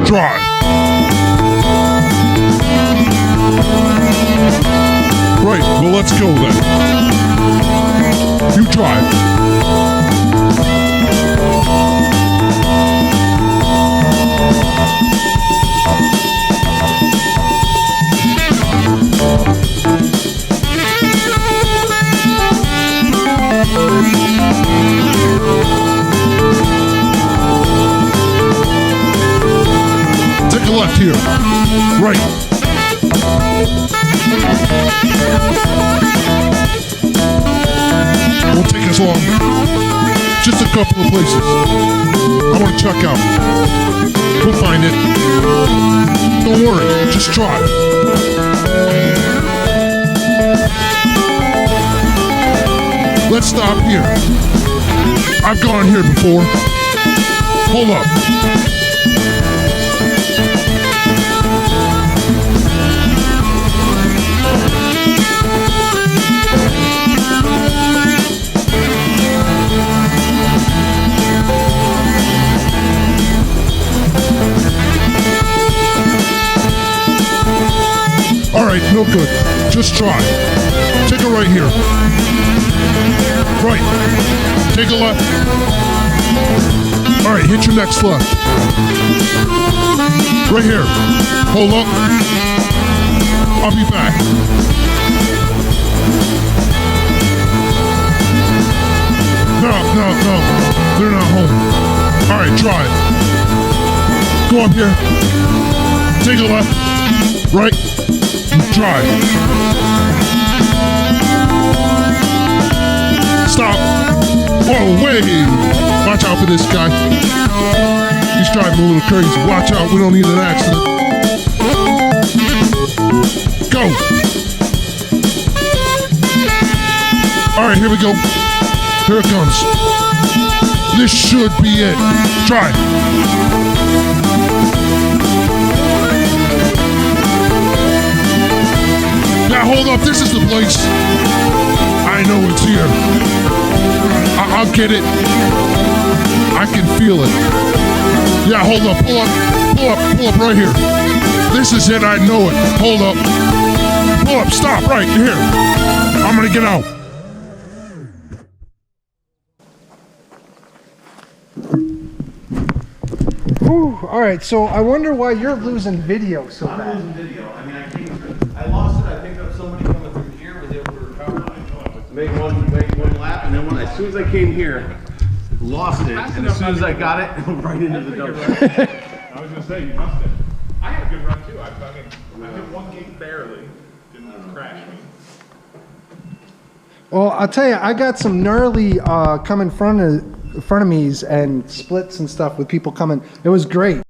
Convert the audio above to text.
Drive. Right, well let's go then. You drive. Take a left here. Right. Won't take us long. Just a couple of places. I want to check out. We'll find it. Don't worry, just try. Let's stop here. I've gone here before. Hold up. Alright, no good. Just try. Take a right here. Right. Take a left. Alright, hit your next left. Right here. Hold up. I'll be back. No. They're not home. Alright, try it. Go up here. Take a left. Right. Try. Stop. Whoa, wait. Watch out for this guy. He's driving a little crazy. Watch out, we don't need an accident. Go. All right, here we go. Here it comes. This should be it. Try. Now hold up, this is the place. I know it's here. I'll get it. I can feel it. Yeah, hold up, pull up right here. This is it, I know it. Hold up. Pull up, stop, right here. I'm gonna get out. Whew, all right, so I wonder why you're losing video so bad. I'm losing video. I mean, I lost it. I picked up somebody coming through here, was able to recover. Make one lap, and then as soon as I came here, lost it. And as soon as I got it, right into the dump. I was gonna say, you must have. I had a good run too. I hit one gate barely. Didn't crash me. Well, I'll tell you, I got some gnarly come in front of me's and splits and stuff with people coming. It was great.